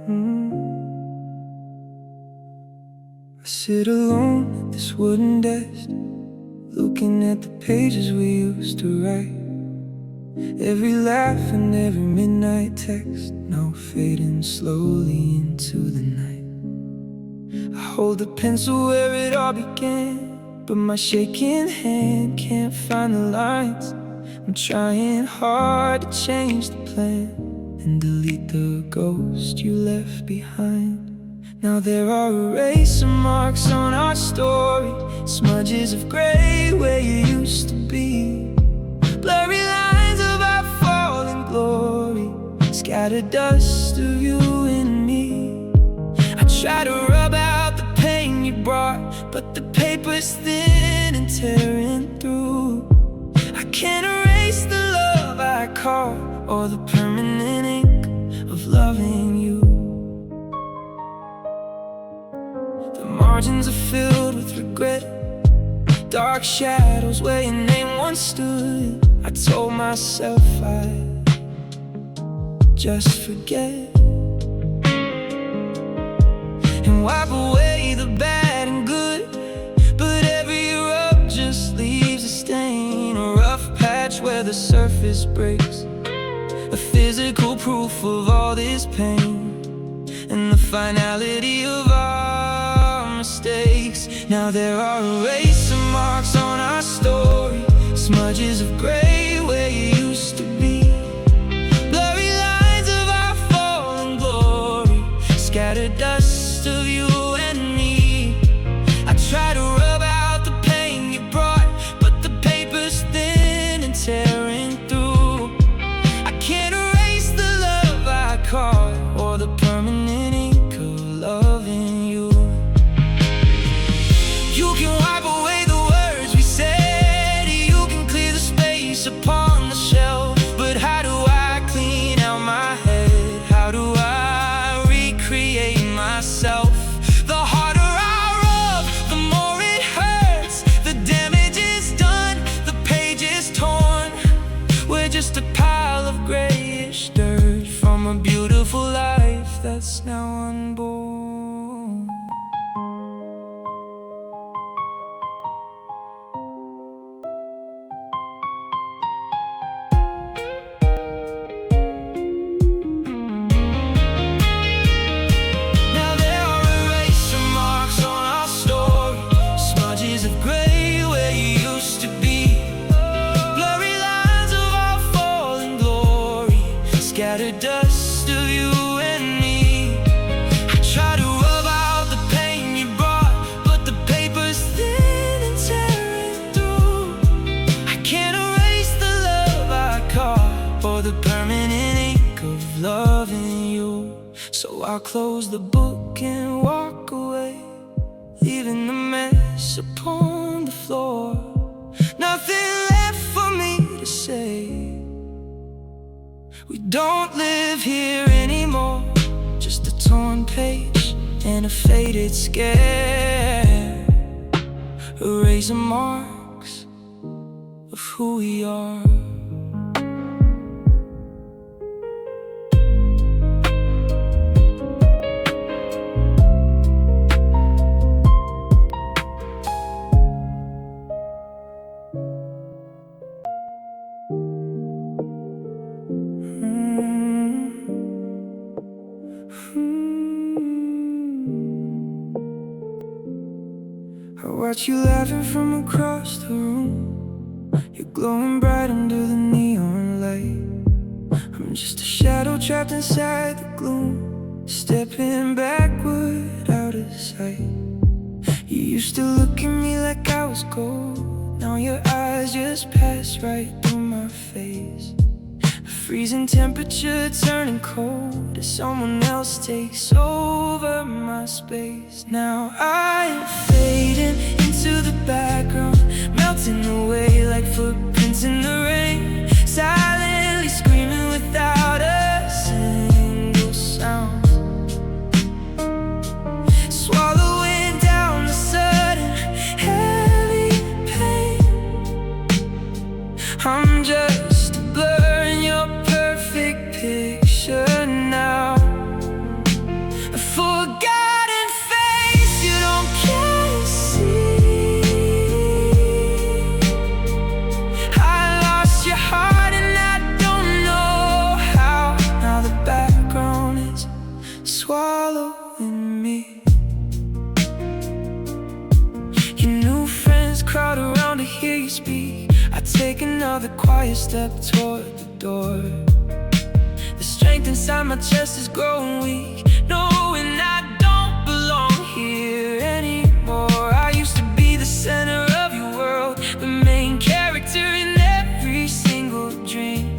I sit alone at this wooden desk, looking at the pages we used to write. Every laugh and every midnight text, now fading slowly into the night. I hold the pencil where it all began, but my shaking hand can't find the lines. I'm trying hard to change the plan and delete the ghost you left behind. Now there are eraser marks on our story, smudges of gray where you used to be, blurry lines of our fallen glory, scattered dust of you and me. I try to rub out the pain you brought, but the paper's thin and tearing through. I can't erase the love I caught, or the permanent ink of loving you. The margins are filled with regret, dark shadows where your name once stood. I told myself I'd just forget and wipe away the bad and good, but every rub just leaves a stain, a rough patch where the surface breaks, a physical proof of all this pain and the finality of our mistakes. Now there are eraser marks on our story, smudges of gray where you used to be, blurry lines of our fallen glory, scattered dust of you and me. I try to rub out the pain you brought, but the paper's thin and tearing through. I can't erase the love I caught, or the permanent ink of loving you. You can wipe away the words we said, you can clear the space upon the shelf, but how do I clean out my head? How do I recreate myself? The harder I rub, the more it hurts. The damage is done, the page is torn. We're just a pile of grayish dirt from a beautiful life that's now unborn. Now there are eraser marks on our story, smudges of gray where you used to be, blurry lines of our fallen glory, scattered dust of you and me. I try to rub out the pain you brought, but the paper's thin and tearing through. I can't erase the love I caught, or the permanent ink of loving you. So I'll close the book and walk away, leaving the mess upon the floor. Nothing left for me to say. We don't live here anymore, just a torn page and a faded scare, eraser marks of who we are. I watch you laughing from across the room, you're glowing bright under the neon light. I'm just a shadow trapped inside the gloom, stepping backward out of sight. You used to look at me like I was gold, now your eyes just pass right through my face. Freezing temperature turning cold as someone else takes over my space. Now I'm fading into the background, melting away like footprints in the rain, silently screaming without a single sound, swallowing down the sudden heavy pain. I'm just a blur in your perfect picture now. hear you speak, I take another quiet step toward the door. The strength inside my chest is growing weak, knowing I don't belong here anymore. I used to be the center of your world, the main character in every single dream.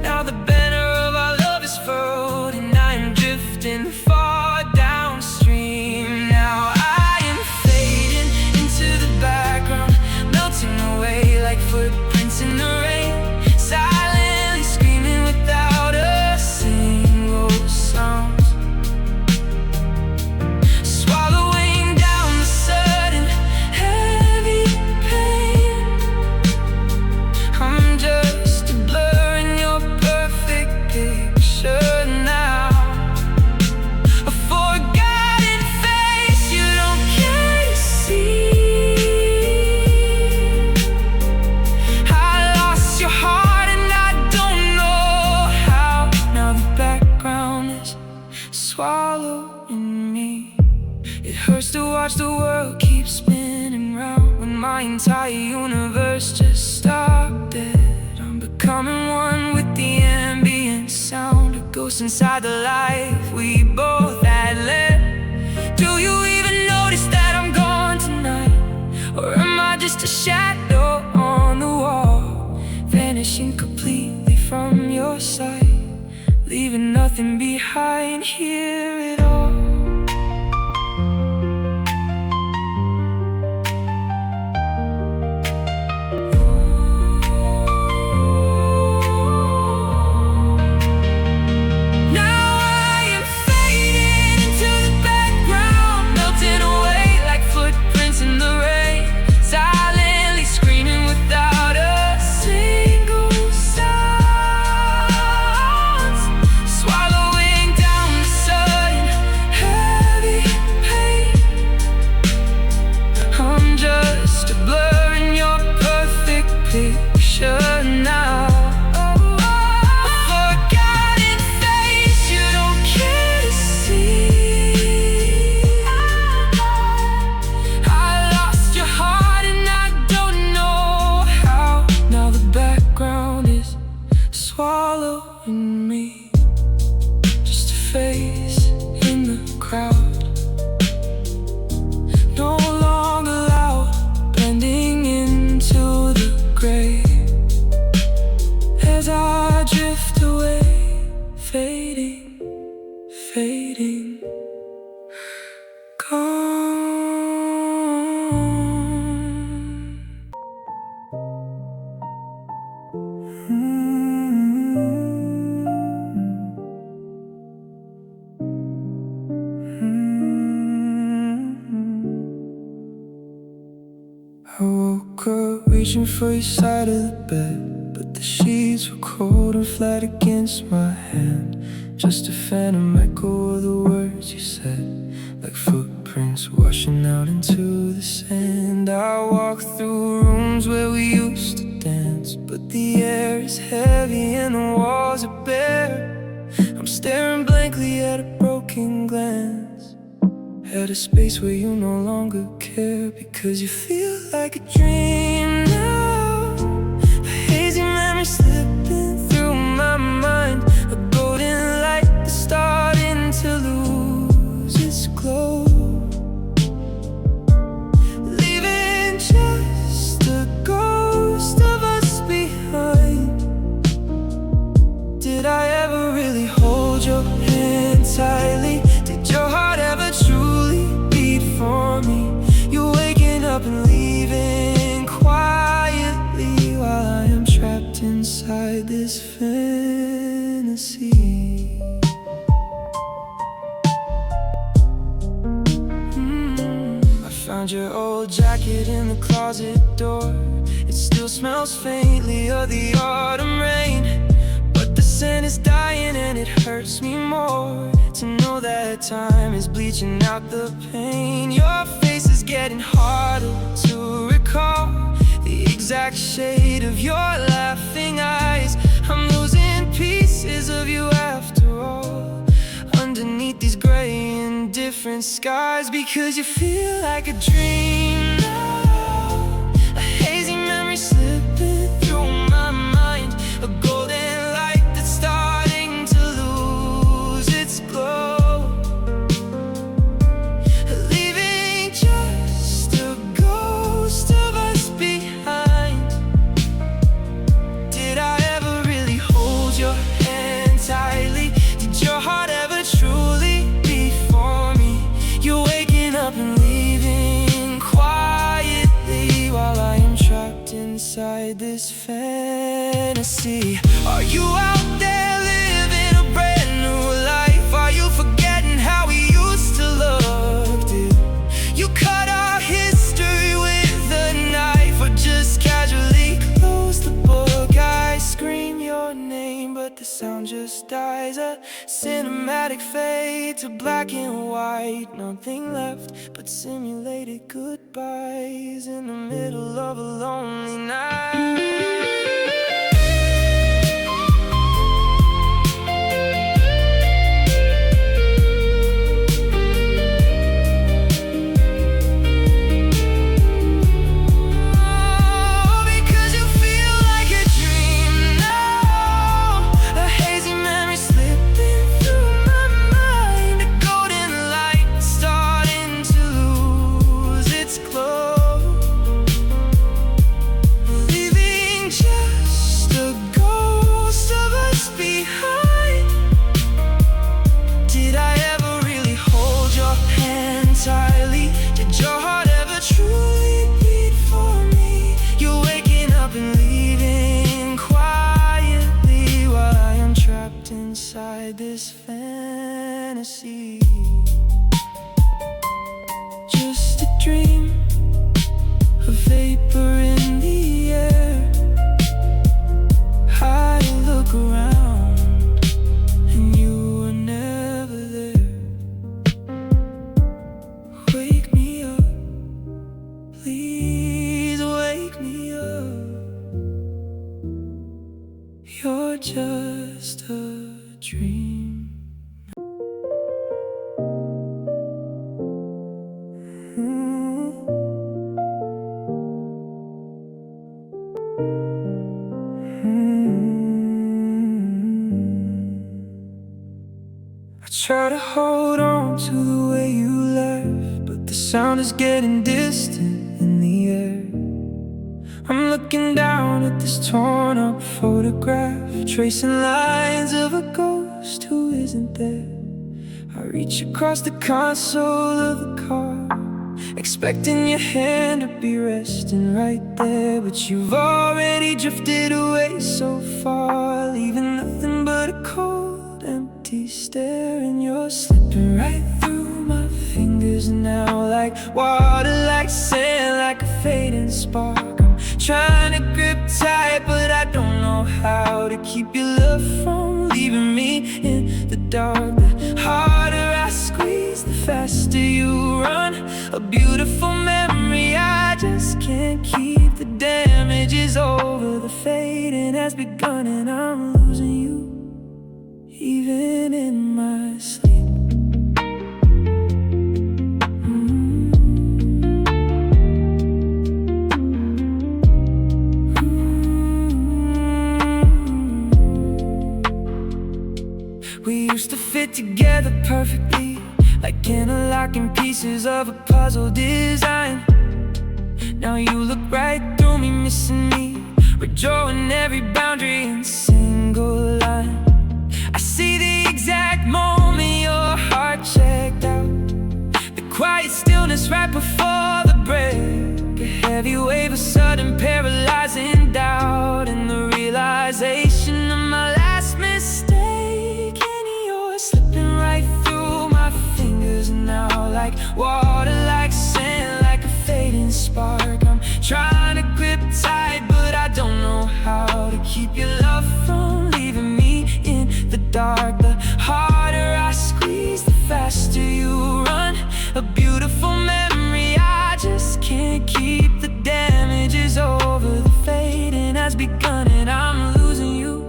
Now the banner of our love is furled, and I am drifting far downstream. Now I am fading into the background, melting away like footprints in the rain, silently screaming without a single sound, swallowing down the sudden heavy pain. I'm just a blur in your perfect picture now, a forgotten face you don't care to see. I lost your heart and I don't know how. Now the background is swallowing me. It hurts to watch the world keep spinning round when my entire universe just stopped dead. I'm becoming one with the ambient sound, a ghost inside the life we both had led. Do you even notice that I'm gone tonight? Or am I just a shadow on the wall, vanishing completely from your sight, leaving nothing behind here at all? Now I am fading into the background, melting away like footprints in the rain, silently screaming without a single sound, swallowing down the sudden heavy pain. I'm just a blur in your perfect picture now, a forgotten face you don't care to see. I lost your heart and I don't know how. Now the background is swallowing me, just a face in the crowd, no longer loud, blending into the gray as I drift away, fading, fading, gone. I woke up reaching for your side of the bed, but the sheets were cold and flat against my hand. Just a phantom echo of the words you said, like footprints washing out into the sand. I walk through rooms where we used to dance, but the air is heavy and the walls are bare. I'm staring blankly at a broken glance, at a space where you no longer care, because you feel like a dream now. A hazy memory slipping through my mind, a golden light that's starting to lose its glow, leaving just a ghost of us behind. Did I ever really hold your hand tightly? Did your heart ever truly beat for me? You're waking up and leaving quietly, while I am trapped inside this fantasy. I found your old jacket in the closet door. It still smells faintly of the autumn rain, but the scent is dying and it hurts me more to know that time is bleaching out the pain. Your face is getting harder to recall, the exact shade of your laughing eyes. I'm losing pieces of you after all, underneath these gray and different skies, because you feel like a dream now. A inside this fantasy. Are you out there living a brand new life? Are you forgetting how we used to look? Did you cut our history with a knife, or just casually close the book? I scream your name, but the sound just dies. A cinematic fade to black and white. Nothing left but simulated goodbyes in the middle of a lonely night. Did your heart ever truly beat for me? You're waking up and leaving quietly, while I am trapped inside this fantasy. Just a dream, a vapor in the air. I look around and you were never there. Wake me up, please wake me up. You're just a dream. I try to hold on to the way you left, but the sound is getting distant in the air. I'm looking down at this torn up photograph, tracing lines of a ghost who isn't there. I reach across the console of the car, expecting your hand to be resting right there, but you've already drifted away so far, leaving nothing but a cold, empty stare. And you're slipping right through my fingers now, like water, like sand, like a fading spark. I'm trying to grip tight, but I don't know how to keep your love from leaving me in the dark. The harder I squeeze, the faster you run. A beautiful memory I just can't keep. The damage is over, the fading has begun, and I'm losing you, even in my sleep. We used to fit together perfectly, like interlocking pieces of a puzzle design. Now you look right through me, missing me, redrawing every boundary in a single line. I see the exact moment your heart checked out, the quiet stillness right before the break, a heavy wave of sudden paralyzing doubt, and the realization of my last mistake. And you're slipping right through my fingers now, like water, like sand, like a fading spark. I'm trying to grip tight, but I don't know how to keep your love from leaving me in the dark. The harder I squeeze, the faster you run. A beautiful memory I just can't keep. The damage is over, the fading has begun, and I'm losing you,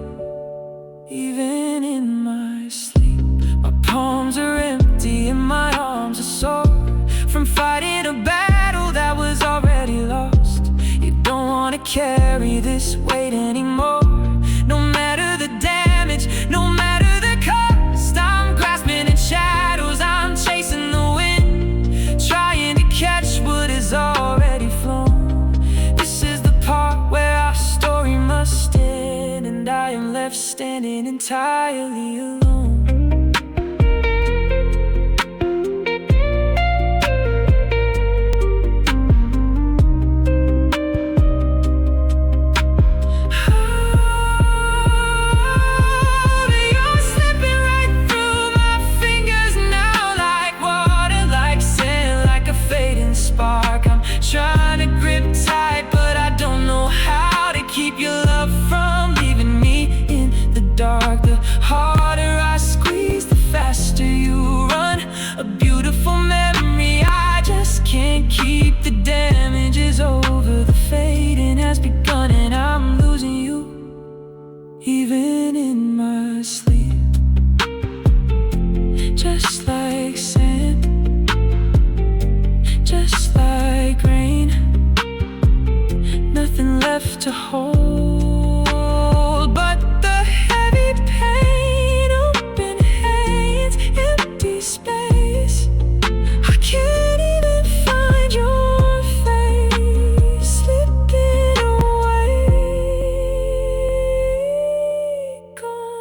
even in my sleep. My palms are empty and my arms are sore from fighting a battle that was already lost. You don't want to carry this weight anymore. No matter the damage, no matter the cost, I'm grasping at shadows, I'm chasing the wind, trying to catch what is already flown. This is the part where our story must end, and I am left standing entirely alone. to hold, but the heavy pain, open hands, empty space. I can't even find your face, slipping away, gone.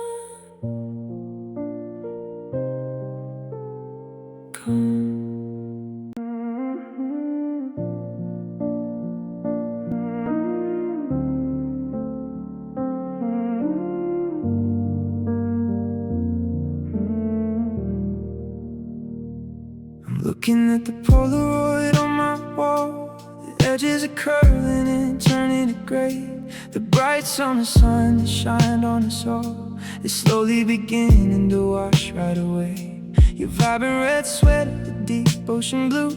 Looking at the Polaroid on my wall, the edges are curling and turning to gray. The bright summer sun that shined on us all is slowly beginning to wash right away. Your vibrant red sweater, the deep ocean blue,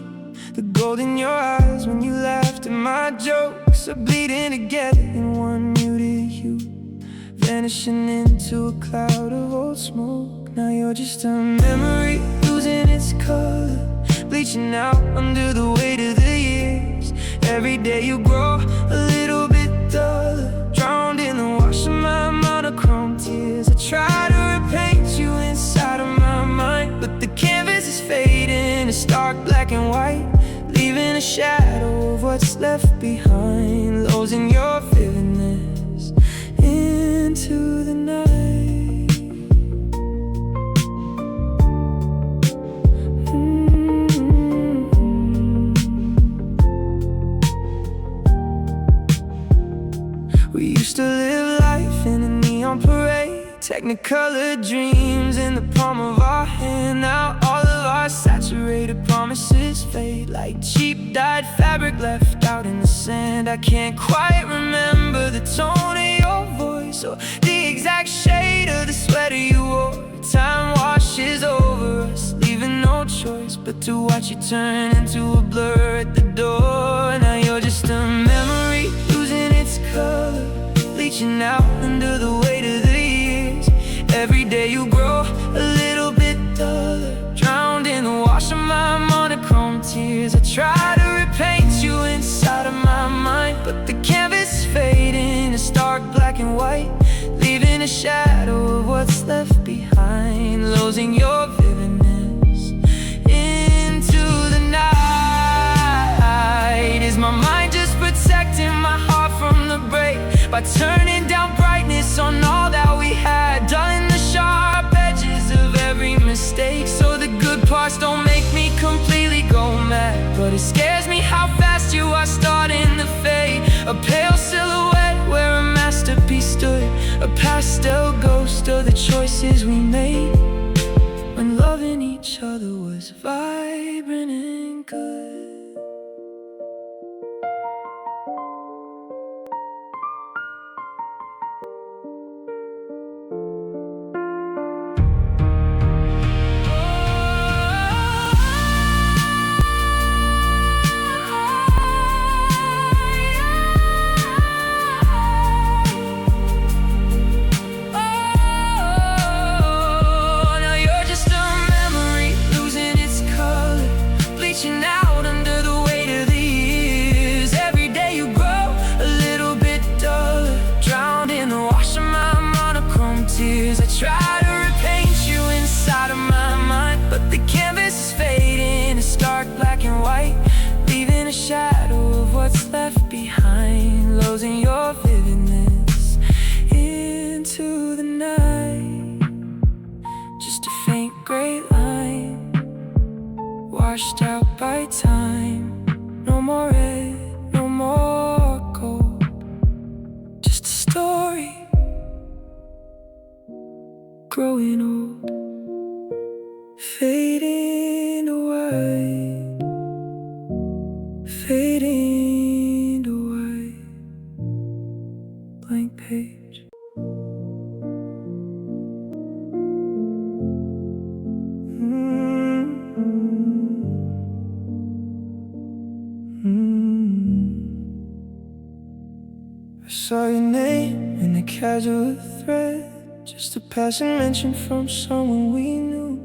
the gold in your eyes when you laughed at my jokes are bleeding together in one muted hue, vanishing into a cloud of old smoke. Now you're just a memory losing its color, bleaching out under the weight of the years. Every day you grow a little bit duller, drowned in the wash of my monochrome tears. I try to repaint you inside of my mind, but the canvas is fading to stark black and white, leaving a shadow of what's left behind, losing your vividness into the night. We used to live life in a neon parade, technicolor dreams in the palm of our hand. Now all of our saturated promises fade like cheap dyed fabric left out in the sand. I can't quite remember the tone of your voice or the exact shade of the sweater you wore. Time washes over us, leaving no choice but to watch you turn into a blur at the door. Now you're just a memory losing its color, bleaching out under the weight of the years. Every day you grow a little bit duller, drowned in the wash of my monochrome tears. I try to repaint you inside of my mind, but the canvas is fading to stark black and white, leaving a shadow of what's left behind, losing your vividness into the night. Is my mind just protecting my heart from the break by turning down brightness on all that we had, dulling the sharp edges of every mistake so the good parts don't make me completely go mad? But it scares me how fast you are starting to fade, a pale silhouette where a masterpiece stood, a pastel ghost of the choices we made when loving each other was vibrant and good. Out under the weight of the years. Every day you grow a little bit duller, drowned in the wash of my monochrome tears. I try to repaint you inside of my mind, but the canvas is fading to stark black and white, leaving a shadow of what's left behind, losing your vividness into the night. Just a faint gray line washed out by time. No more red, no more gold, just a story growing old, fading to white, fading to white, blank page. I saw your name in a casual thread, just a passing mention from someone we knew,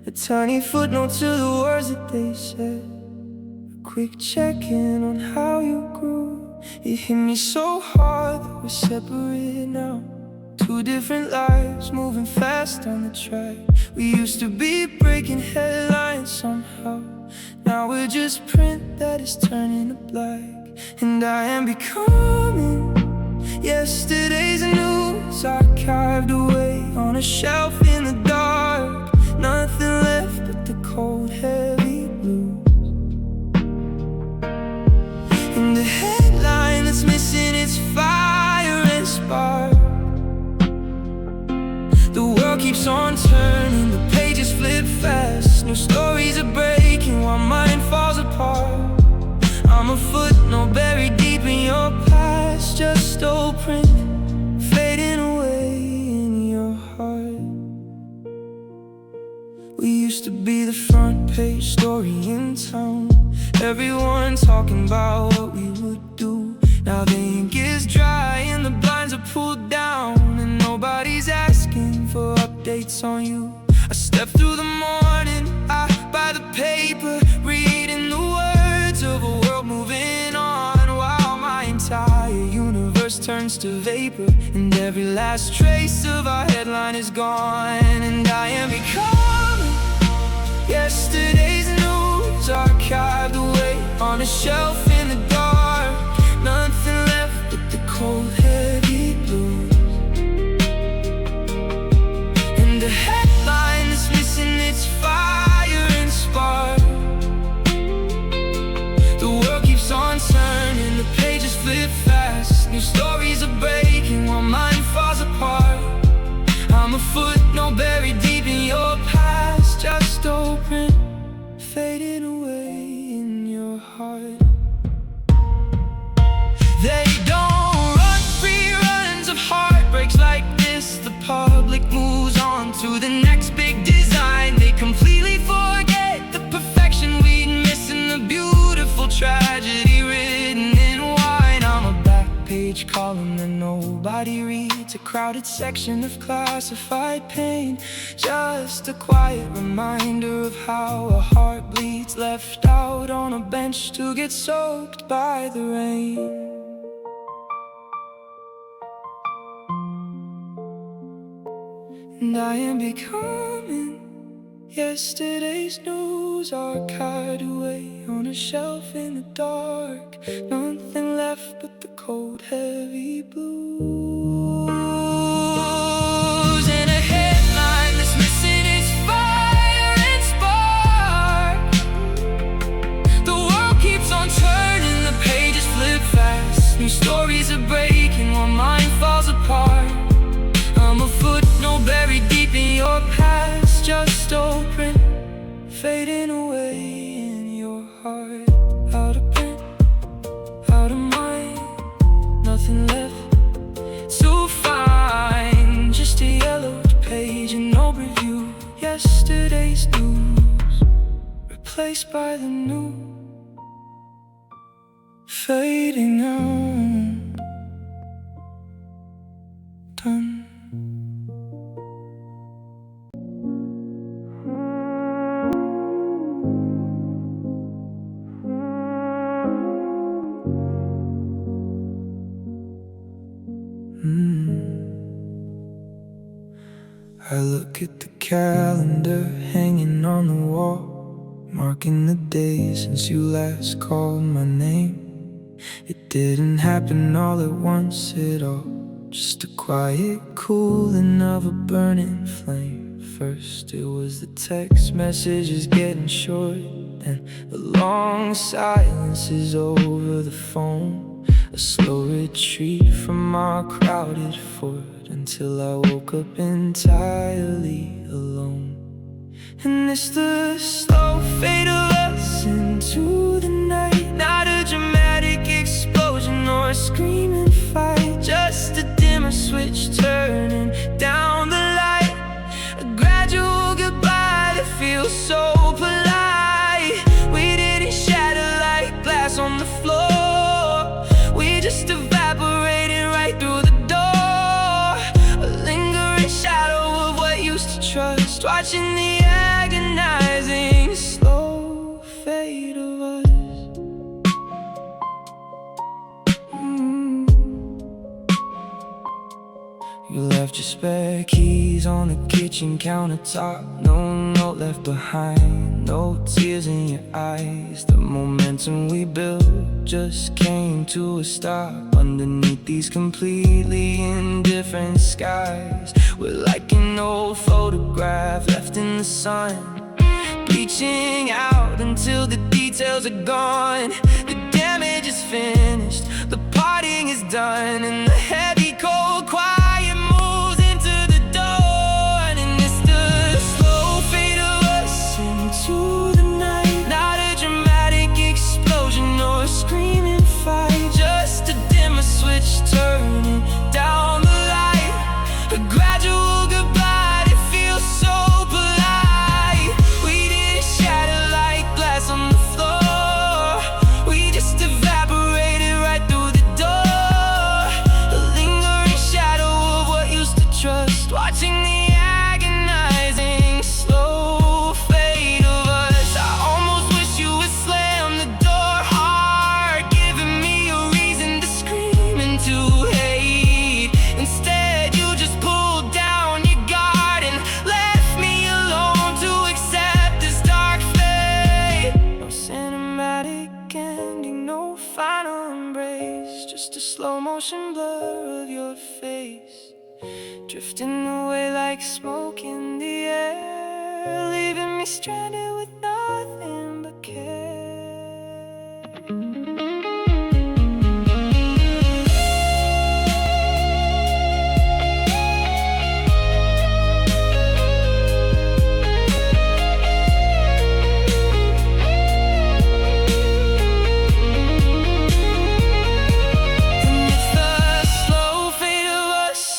a tiny footnote to the words that they said, a quick check-in on how you grew. It hit me so hard that we're separate now. Two different lives moving fast on the track. We used to be breaking headlines somehow. Now we're just print that is turning to black. And I am becoming yesterday's news, archived away on a shelf in the dark. Nothing left but the cold, heavy blues. And the headline that's missing its fire and spark. The world keeps on turning, the pages flip fast. New stories are breaking while mine falls apart. I'm a footnote buried deep in your past, just old print fading away in your heart. We used to be the front page story in town, everyone talking about what we would do. Now the ink is dry and the blinds are pulled down, and nobody's asking for updates on you. I step through the morning, I buy the paper, reading the words of a world moving on, while my entire universe turns to vapor, and every last trace of our headline is gone. And I am becoming yesterday's news, archived away on a shelf in the dark. Nothing left but the cold, heavy blues. And the headline is missing its fire and spark. The world keeps on turning, the pages flip fast. New stories are breaking while mine falls apart. I'm a footnote buried deep in your past, just open, fading away in your heart. They don't run reruns of heartbreaks like this. The public moves on to the next big design. They completely forget the perfection we'd miss in the beautiful tragedy written in wine. I'm a back page column that nobody reads, a crowded section of classified pain. Just a quiet reminder of how a heart bleeds, left out on a bench to get soaked by the rain. And I am becoming yesterday's news, archived away on a shelf in the dark. Nothing left but the cold, heavy blues. And a headline that's missing its fire and spark. The world keeps on turning, the pages flip fast. New stories are breaking while mine falls apart. I'm a footnote buried deep in your past, just open, fading away in your heart. Out of print, out of mind, nothing left to find. Just a yellowed page and no review. Yesterday's news replaced by the new, fading out, done. I look at the calendar hanging on the wall, marking the days since you last called my name. It didn't happen all at once at all, just a quiet cooling of a burning flame. First it was the text messages getting short, then the long silences over the phone, a slow retreat from our crowded fort, until I woke up entirely alone. And it's the slow fade of us into the night, not a dramatic explosion or a screaming fight, just a dimmer switch turning down the light, a gradual goodbye that feels so polite. We didn't shatter like glass on the floor, we just evaporated right through the door, a lingering shadow of what used to trust, watching the agonizing slow fade of us. left your spare keys on the kitchen countertop. No note left behind, no tears in your eyes. The momentum we built just came to a stop underneath these completely indifferent skies. We're like an old photograph left in the sun, reaching out until the details are gone. The damage is finished, the parting is done, and the heavy cold quiet moves into the dawn. And it's the slow fade of us into the night. Not a dramatic explosion or a screaming fight, just a dimmer switch turning down the light. A gradual goodbye that feels so polite. We didn't shatter like glass on the floor, we just evaporated right through the door. A lingering shadow of what used to trust, watching the agonizing slow fade of us. I almost wish you would slam the door hard, giving me a reason to scream into hate. Instead you just pulled down your guard and left me alone to accept this dark fate. No cinematic ending, no final embrace, just a slow motion blur of your face, drifting away like smoke in the air, leaving me stranded with nothing but care.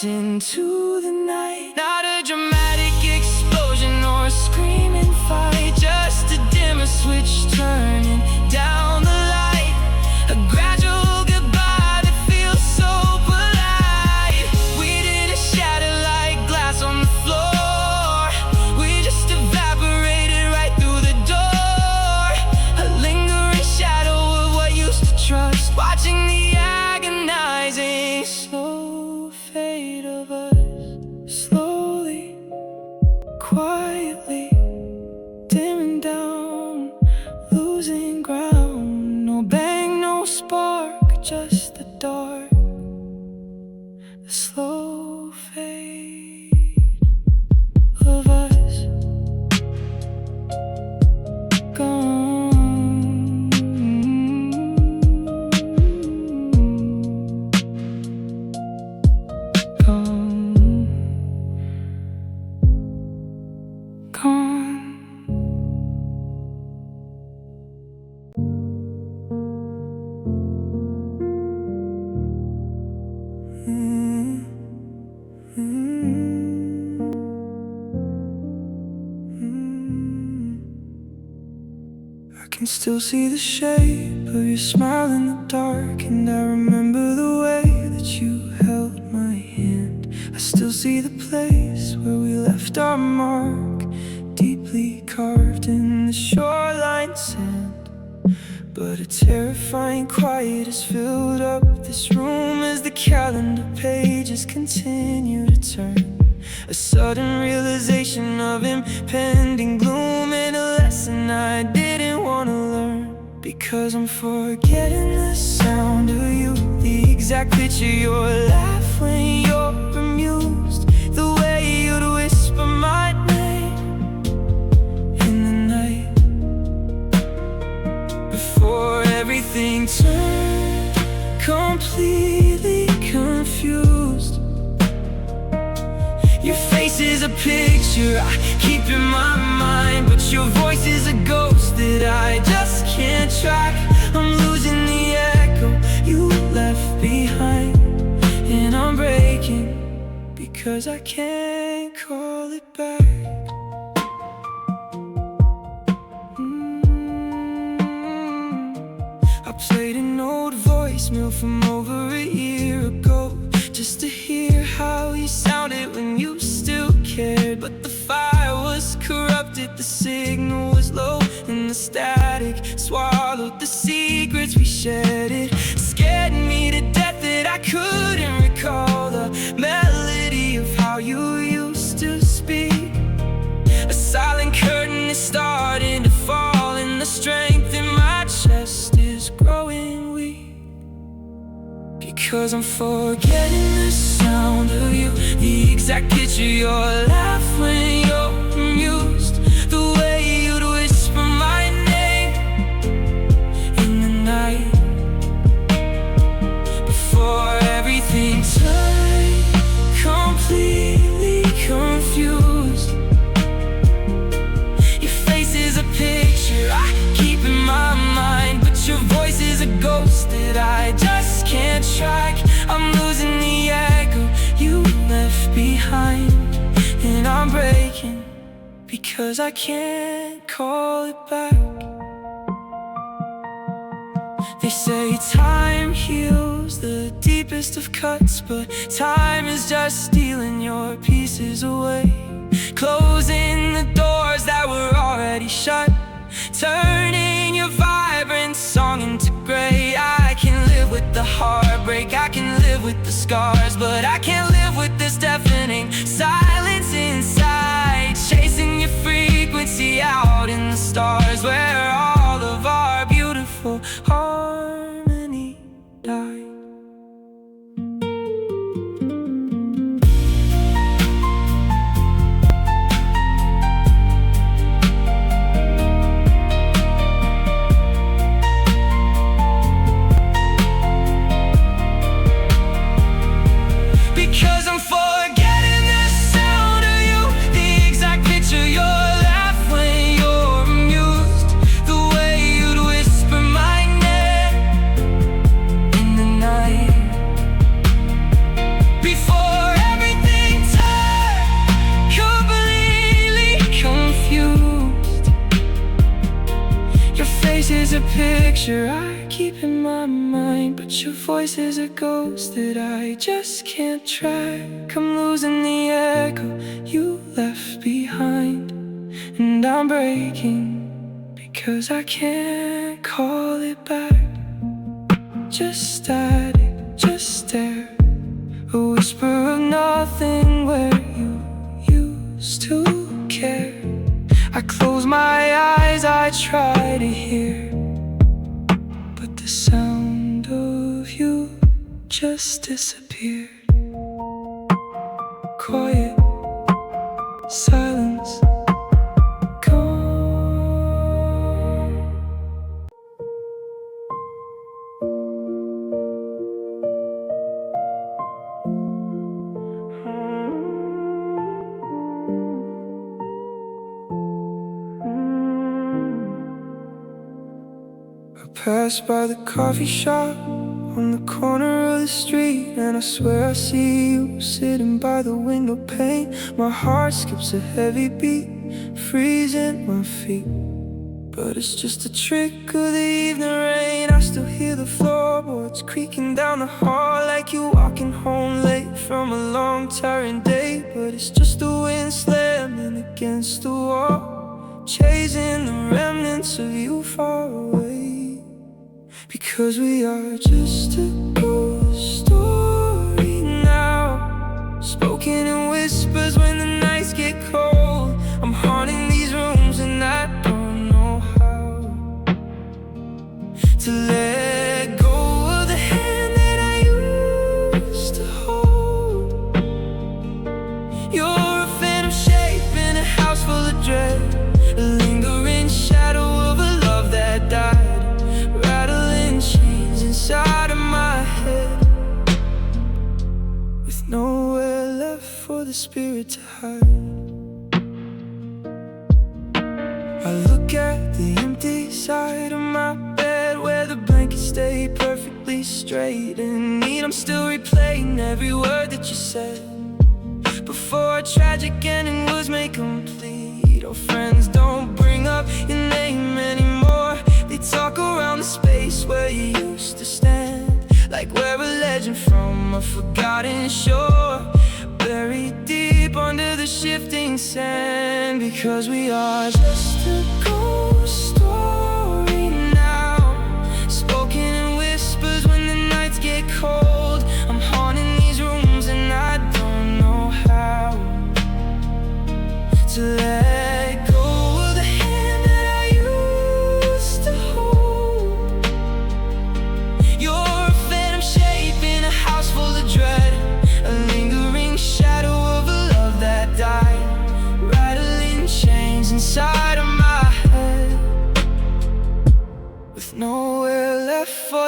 Into the night, not a dramatic explosion or a screaming fight, just a dimmer switch turning down the light. A gradual goodbye that feels so polite. We didn't shatter like glass on the floor, we just evaporated right through the door. A lingering shadow of what used to trust, watching the agonizing slow fade of us, slowly, quietly dimming down, losing ground. No bang, no spark, just the dark, the slow fade of us, gone. I can still see the shape of your smile in the dark, and I remember the way that you held my hand. I still see the place where we left our mark, deeply carved in the shoreline sand. But a terrifying quiet has filled up this room as the calendar pages continue to turn. A sudden realization of impending gloom, and a lesson I didn't want to learn. Because I'm forgetting the sound of you, the exact pitch of your laugh when you're amused, the way you'd whisper my name in the night, before everything turned completely confused. Your face is a picture I keep in my mind, but your voice is a ghost that I just can't track. I'm losing the echo you left behind, and I'm breaking because I can't call it back. I played an old voicemail from over a year ago, just to hear how you sounded when you still cared. But the fire was corrupted, the signal was low, and the static swallowed the secrets we shared. It scared me to death that I couldn't recall the melody of how Because I'm forgetting the sound of you, the exact pitch of your laugh when you're amused, the way you'd whisper my name in the night before everything turned completely confused. Your face is a picture I keep in my mind, but your voice is a ghost that I just can't track. I'm losing the echo you left behind, and I'm breaking because I can't call it back. They say time heals the deepest of cuts, but time is just stealing your pieces away, closing the doors that were already shut, turning your vibrant song into gray. I can live with the heartbreak, I can live with the scars, but I can't live with this deafening silence inside, chasing your frequency out in the stars, where all of our beautiful harmony died. Because I'm forgetting the sound of you, the exact pitch of your laugh when you're amused, the way you'd whisper my name in the night before everything turned completely confused. Your face is a picture I keep in my mind, but your voice is a ghost that I just can't track. I'm losing the echo you left behind, and I'm breaking because I can't call it back. Just static, just stare, a whisper of nothing where you used to care. I close my eyes, I try to hear, but the sound of you just disappeared. Quiet, silence, gone. I passed by the coffee shop on the corner of the street, and I swear I see you sitting by the window pane. My heart skips a heavy beat, freezing my feet, but it's just a trick of the evening rain. I still hear the floorboards creaking down the hall, like you walking home late from a long tiring day. But it's just the wind slamming against the wall, chasing the remnants of you far away. Because we are just a ghost story now, spoken in whispers when the nights get cold. I'm haunting these rooms and I don't know how to let go of the hand that I used to hold. You're a phantom shape in a house full of dread, a lingering shadow of a love that died, rattling chains inside of my head, with nowhere left for the spirit to hide. I look at the empty side of my bed, where the blankets stay perfectly straight and neat. I'm still replaying every word that you said before a tragic ending was made complete. Oh, friends don't bring up your name anymore, they talk around the space where you used to stand, like we're a legend from a forgotten shore, buried deep under the shifting sand. Because we are just a ghost story now, spoken in whispers when the nights get cold. I'm haunting these rooms and I don't know how to let go of the hand that I used to hold. You're a phantom shape in a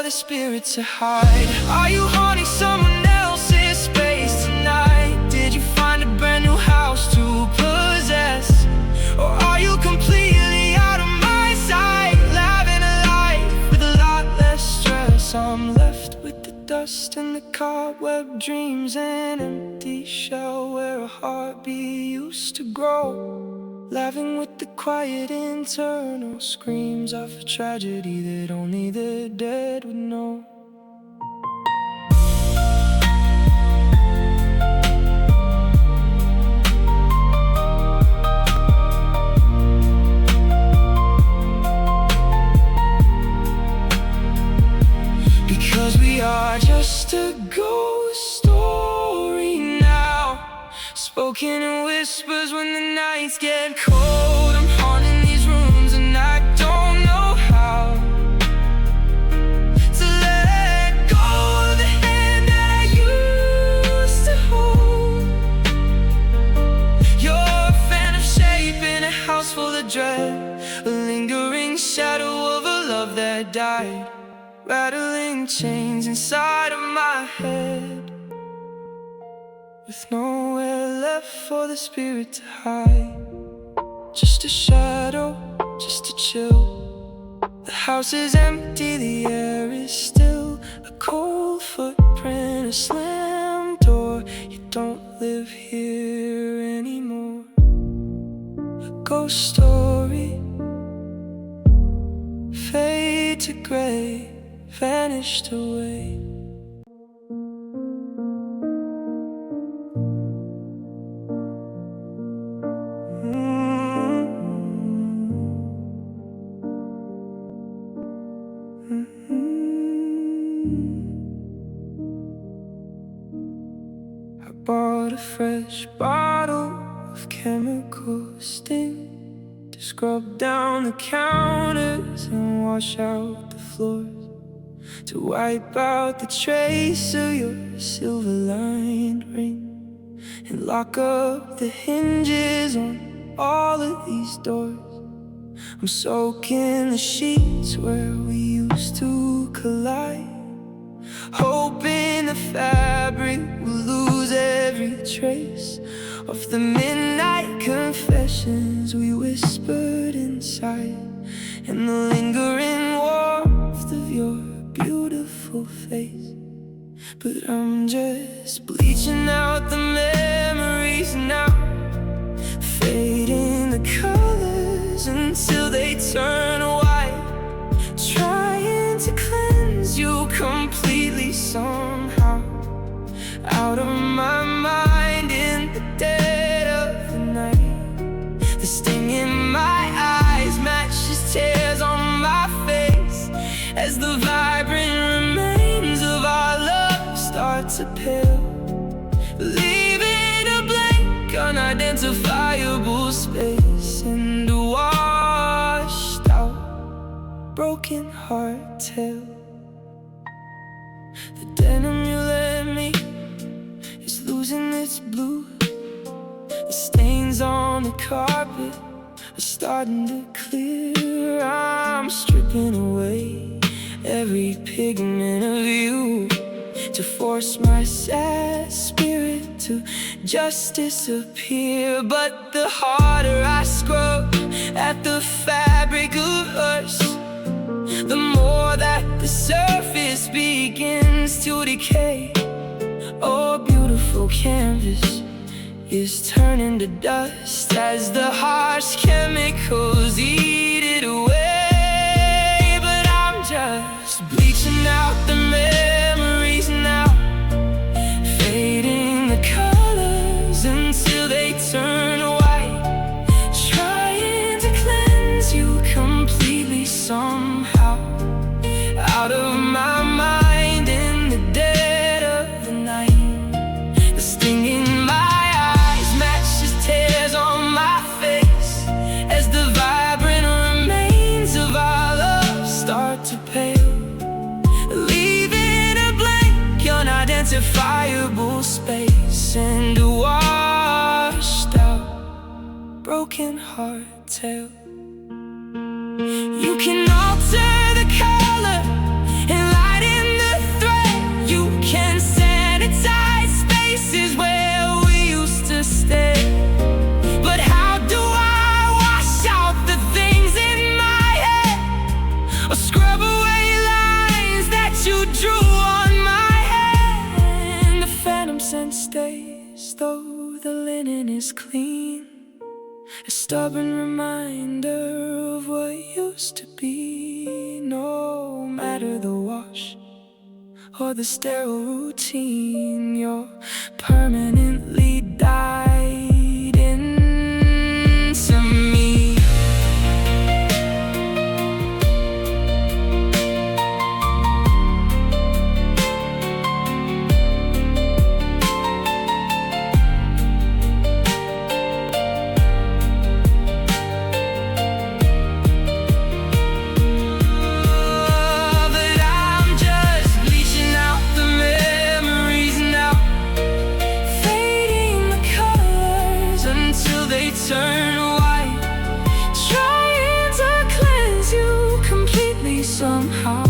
for the spirit to hide? Are you haunting someone else's space tonight? Did you find a brand new house to possess? Or are you completely out of my sight, living a life with a lot less stress? I'm left with the dust and the cobweb dreams, an empty shell where a heartbeat used to grow, laughing with the quiet internal screams of a tragedy that only the dead would know. Because we are just a ghost story now, spoken in whispers when the nights get cold. I'm haunting these rooms and I don't know how to let go of the hand that I used to hold. You're a phantom shape in a house full of dread, a lingering shadow of a love that died, rattling chains inside of my head, with nowhere left for the spirit to hide. Just a shadow, just a chill. The house is empty, the air is still. A cold footprint, a slammed door. You don't live here anymore. A ghost story, fade to gray, vanished away. I bought a fresh bottle of chemical sting to scrub down the counters and wash out the floors, to wipe out the trace of your silver-lined ring, and lock up the hinges on all of these doors. I'm soaking the sheets where we used to collide, hoping the fabric will lose every trace of the midnight confessions we whispered inside, and the lingering warmth of your beautiful face. But I'm just bleaching out the memories now, fading the colors until they turn white, trying to cleanse you completely somehow, out of my mind in the dead of the night. The sting in my eyes matches tears on my face as the vibrant remains of our love start to pale, leaving a blank, unidentifiable space, and a washed out, broken heart tale. The denim you lent me is losing its blue. The stains on the carpet are starting to clear. I'm stripping away every pigment of you to force my sad spirit to just disappear. But the harder I scrub at the fabric of us, the more that the surface begins to decay. Oh, beautiful canvas is turning to dust as the harsh chemicals eat it away. But I'm just bleaching out the memories now, fading the colors until they turn white, trying to cleanse you completely somehow, out of my mind in the dead of the night. The sting in my eyes matches tears on my face as the vibrant remains of our love start to pale, leaving a blank, unidentifiable space, and a washed out, broken heart tale. You can alter the color and light is clean, a stubborn reminder of what used to be. No matter the wash or the sterile routine, you're permanently dyed into me. Turn white, trying to cleanse you completely somehow.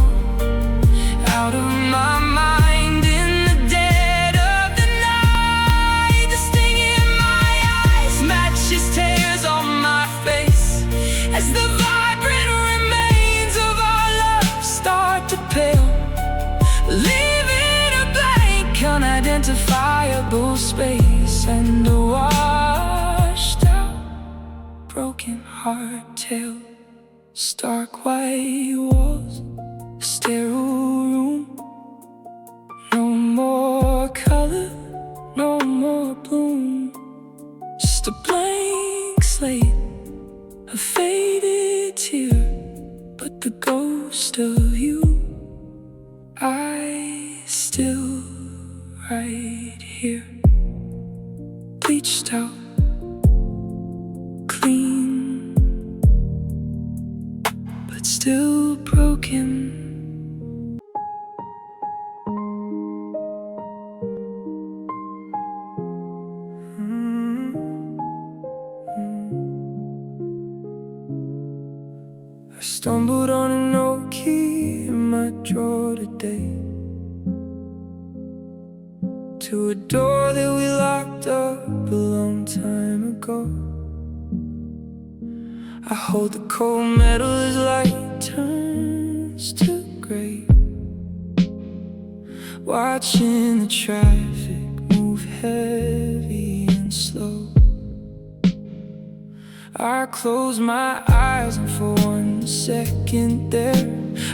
Out of my mind in the dead of the night, the sting in my eyes matches tears on my face as the vibrant remains of our love start to pale, leaving a blank, unidentifiable space and a washed out broken heart tale. Stark white walls, a sterile room, no more color, no more bloom, just a blank slate, a faded tear, but the ghost of you, I still right here, bleached out, clean, but still broken. I stumbled on an old key in my drawer today, to a door that we locked up a long time ago. I hold the cold metal as light turns to gray, watching the traffic move heavy and slow. I close my eyes and for 1 second there,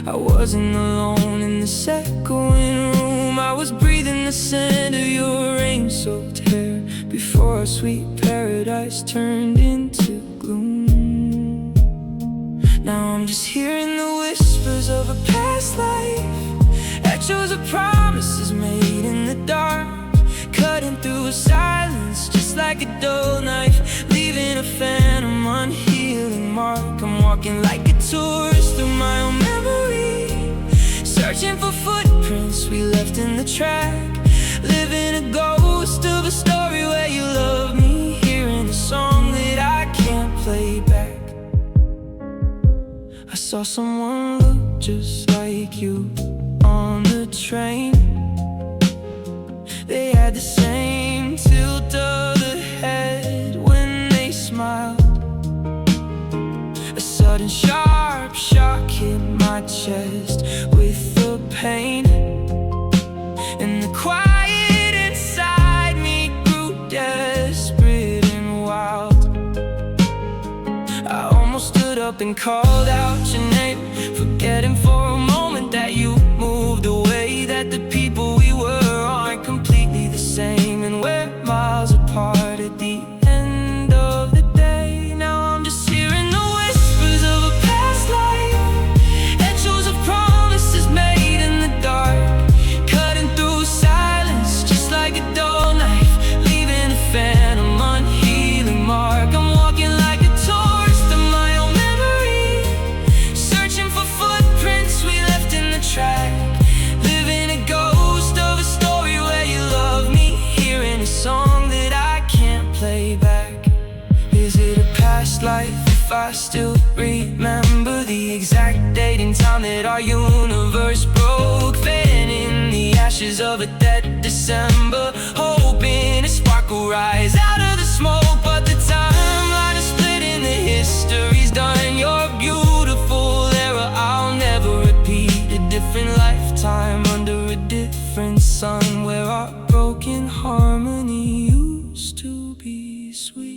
I wasn't alone in the echoing room. I was breathing the scent of your rain-soaked hair before our sweet paradise turned into gloom. Now I'm just hearing the whispers of a past life, echoes of promises made in the dark, cutting through a silence just like a dull knife, leaving a phantom unhealing mark. I'm walking like a tourist through my own memory, searching for footprints we left in the track, living a ghost of a story where you love me, hearing a song that I can't play back. I saw someone look just like you on the train. They had the same tilt of the head when they smiled. A sudden sharp shock hit my chest with the pain, and the quiet inside me grew desperate and wild. I almost stood up and called out your name, forgetting for a moment that you moved away, that the people we were aren't completely the same, and we're miles apart at the end of the day. Now I'm just hearing the whispers of a past life, echoes of promises made in the dark, cutting through silence just like a dull knife, leaving a phantom unhealing mark. I'm walking like a tourist of my own memory, searching for footprints we left in the track, living a ghost of a story where you love me, hearing a song that I can't play back. Is it a past life if I still remember the exact date and time that our universe broke, fading in the ashes of a dead December, hoping a spark will rise out of the smoke, but the timeline is split and the history's done. You're beautiful era I'll never repeat, a different lifetime under a different sun, where our broken harmony used to be sweet.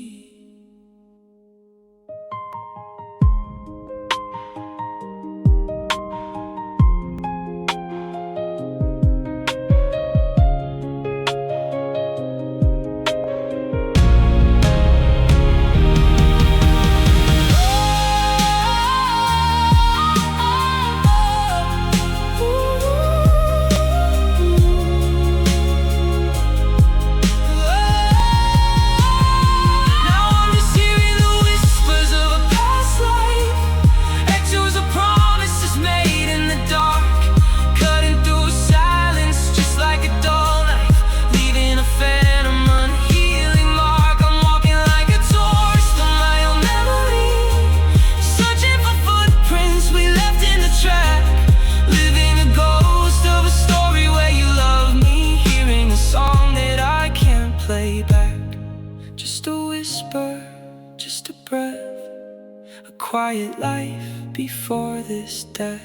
quiet life before this death.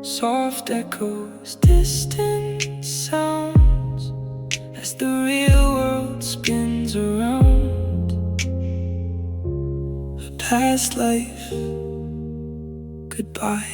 Soft echoes, distant sounds, as the real world spins around. A past life, goodbye.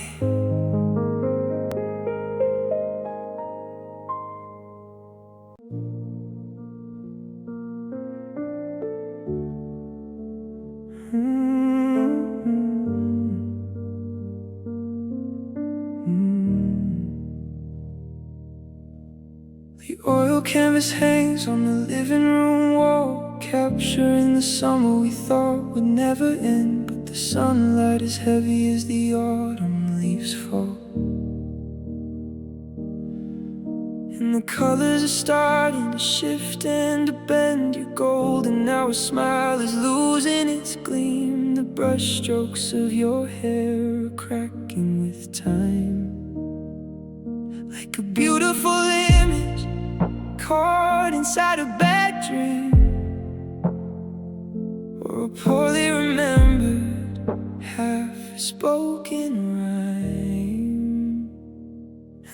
The oil canvas hangs on the living room wall, capturing the summer we thought would never end. But the sunlight is heavy as the autumn leaves fall, and the colors are starting to shift and to bend. You're golden now, a smile is losing its gleam. The brush strokes of your hair are cracking with time, like a beautiful image caught inside a bad dream, or a poorly remembered half-spoken rhyme.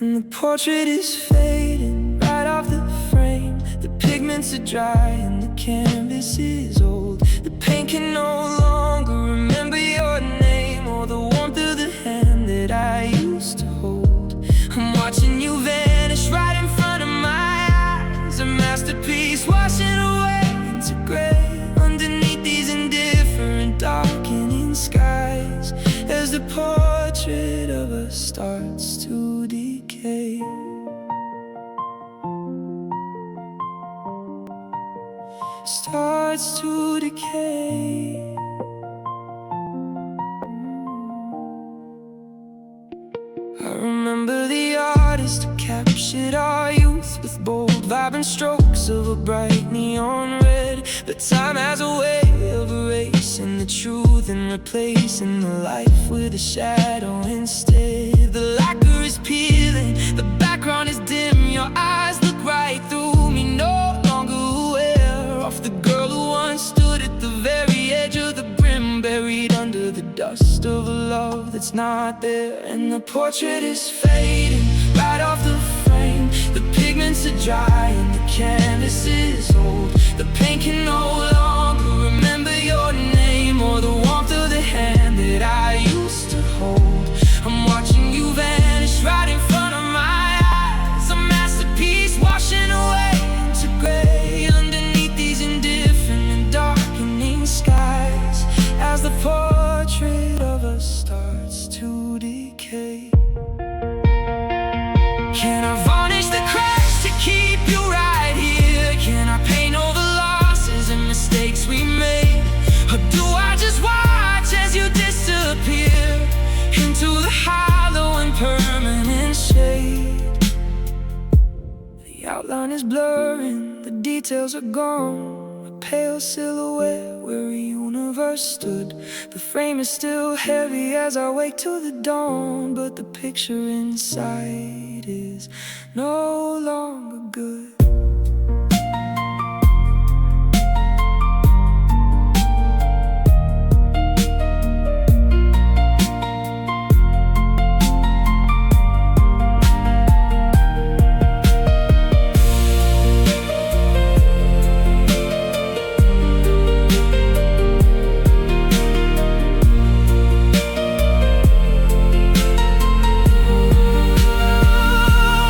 And the portrait is fading right off the frame. The pigments are dry and the canvas is old. The paint can no longer remember your name or the warmth of the hand that I used to hold. I'm watching you vanish right in front of my eyes, a masterpiece washing away into gray underneath these indifferent darkening skies, as the portrait of us starts to decay. Starts to decay. I remember the artist who captured our youth with bold, vibrant strokes of a bright neon red. But time has a way of erasing the truth and replacing the life with a shadow instead. The lacquer is peeling, the background is dim. Your eyes look right through me, no longer aware of the girl who once stood at the very edge of the brim, buried under the dust of a love that's not there. And the portrait is fading right off the frame. The pigments are dry and the canvas is old. The paint can no longer remember your name or the warmth of the hand that I used to hold. I'm watching you vanish right in front of my eyes, a masterpiece washing away into gray underneath these indifferent and darkening skies, as the portrait of us starts to decay. Can I varnish the cracks to keep you right here? Can I paint over losses and mistakes we made? Or do I just watch as you disappear into the hollow and permanent shade? The outline is blurring, the details are gone. A pale silhouette where a universe stood. The frame is still heavy as I wake till the dawn, but the picture inside is no longer good.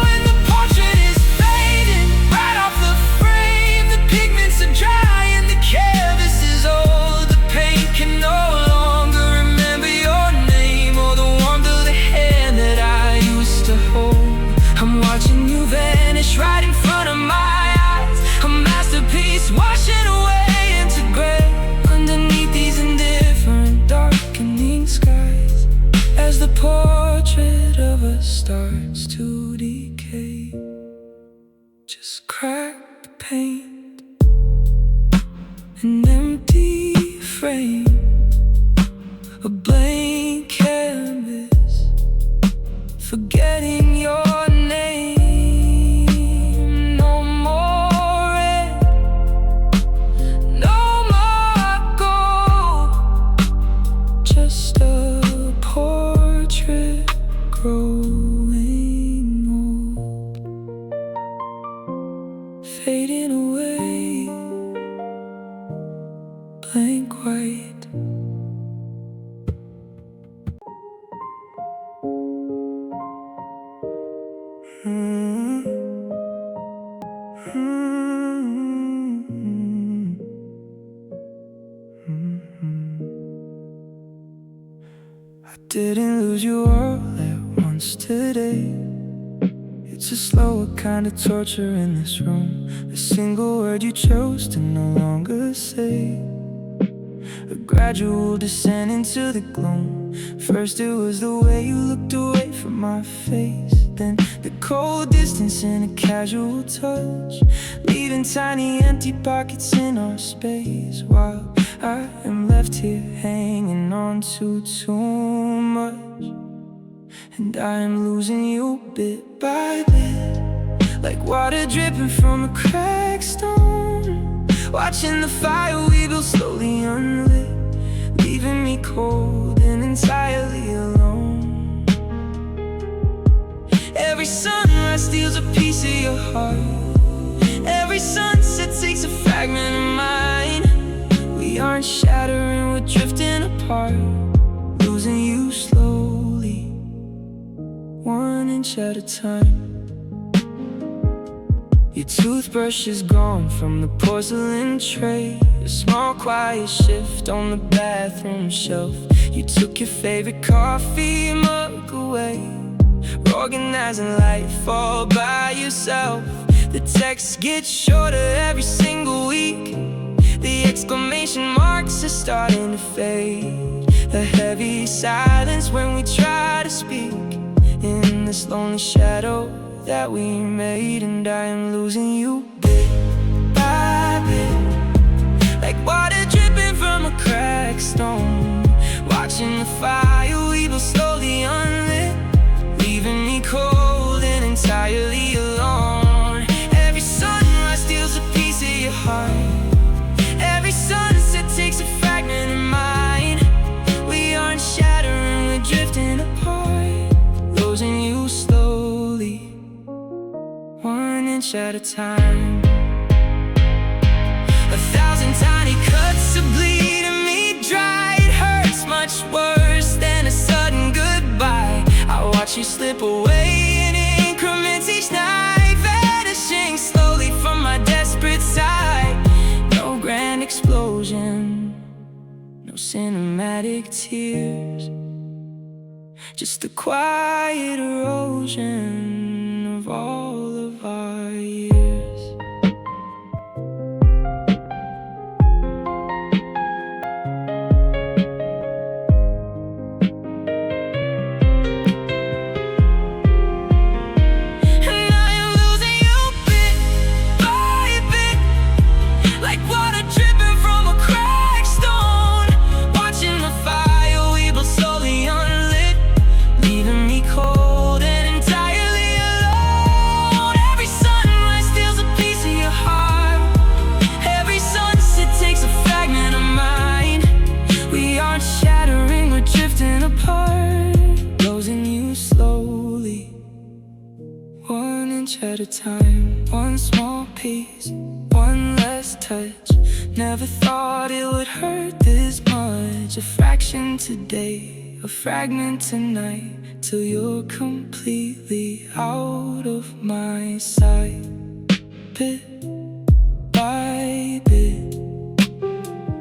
When the portrait is fading I didn't lose you all at once today. It's a slower kind of torture in this room. A single word you chose to no longer say. A gradual descent into the gloom. First it was the way you looked away from my face, then the cold distance in a casual touch, leaving tiny empty pockets in our space, while I am left here hanging on to too much. And I am losing you bit by bit, like water dripping from a cracked stone, watching the fire we built slowly unlit, leaving me cold and entirely alone. Every sunrise steals a piece of your heart. Every sunset takes a fragment of mine. We aren't shattering, we're drifting apart, losing you slowly, 1 inch at a time. Your toothbrush is gone from the porcelain tray, a small quiet shift on the bathroom shelf. You took your favorite coffee mug away, organizing life all by yourself. The texts get shorter every single week, the exclamation marks are starting to fade. A heavy silence when we try to speak, in this lonely shadow that we made. And I am losing you bit by bit, like water dripping from a cracked stone, watching the fire we built slowly unlit, leaving me cold and entirely alone. Every sunrise steals a piece of your heart. Every sunset takes a fragment of mine. We aren't shattering, we're drifting apart, losing you slowly, 1 inch at a time. 1,000 tiny cuts are bleeding me dry. It hurts much worse than a sudden goodbye. I watch you slip away in increments each night, vanishing slowly from my desperate sight. No grand explosion, no cinematic tears, just the quiet erosion of all of our years. And I am losing you bit by bit, like water dripping from a cracked stone, watching the fire we built slowly unlit, leaving me cold and entirely alone. Every sunrise steals a piece of your heart. Every sunset takes a fragment of mine. We aren't shattering, we're drifting apart, losing you slowly, 1 inch at a time. One small piece, one less touch. Never thought it would hurt this much. A fraction today, a fragment tonight, till you're completely out of my sight. Bit by bit,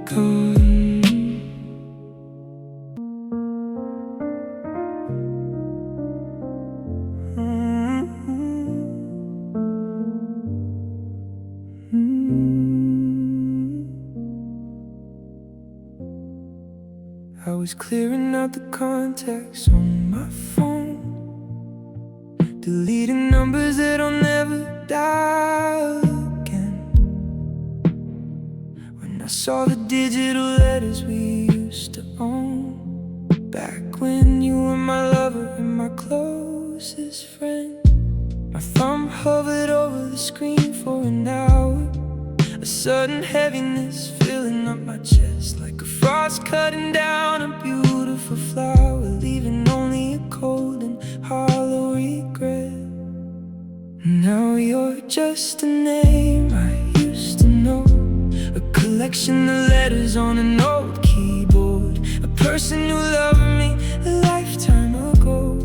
gone. I was clearing out the contacts on my phone, deleting numbers that I'll never dial again. When I saw the digital letters we used to own, back when you were my lover and my closest friend. My thumb hovered over the screen for an hour, a sudden heaviness filling up my chest, like a frost cutting down a beautiful flower, leaving only a cold and hollow regret. Now you're just a name I used to know, a collection of letters on an old keyboard, a person who loved me a lifetime ago,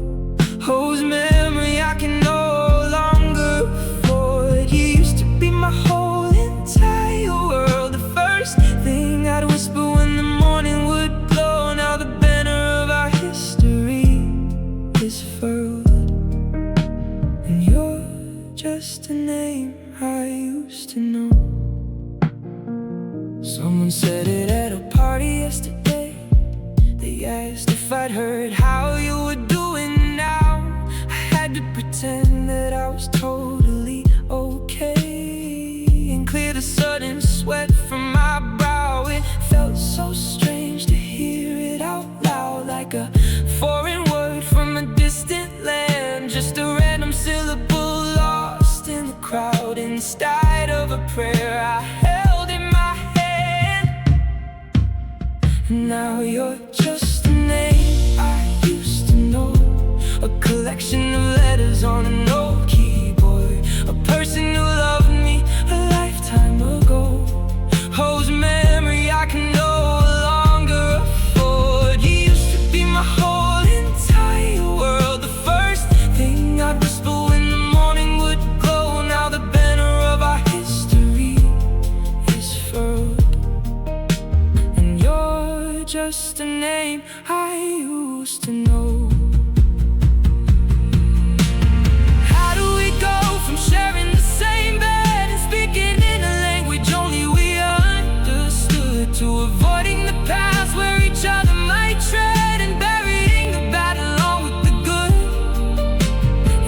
whose memory I can no longer afford. You used to be my whole entire world, the first thing I'd whisper when the morning would glow. Now the banner of our history He asked if I'd heard how you were doing now. I had to pretend that I was totally okay and clear the sudden sweat from my brow. It felt so strange to hear it out loud, like a foreign word from a distant land, just a random syllable lost in the crowd. Instead of a prayer I held in my hand. Now you're just a name I used to know, a collection of letters on an old keyboard, a person who loved me a lifetime ago, whose memory I can no longer afford. You used to be my whole entire world, the first thing I'd whisper when the morning would glow. Now the banner of our history is furled, and you're just a name I used to know. How do we go from sharing the same bed and speaking in a language only we understood, to avoiding the paths where each other might tread and burying the bad along with the good?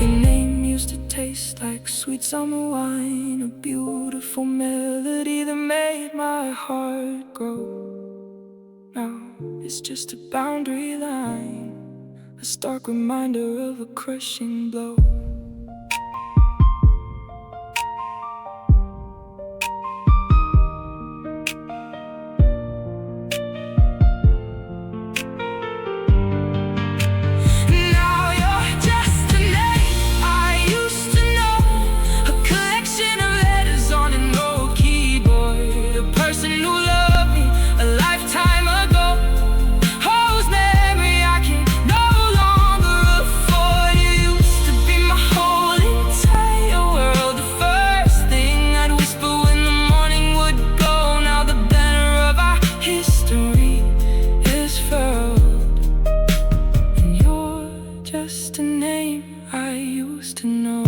Your name used to taste like sweet summer wine, a beautiful melody that made my heart grow. Now it's just a boundary line, a stark reminder of a crushing blow. Just a name I used to know.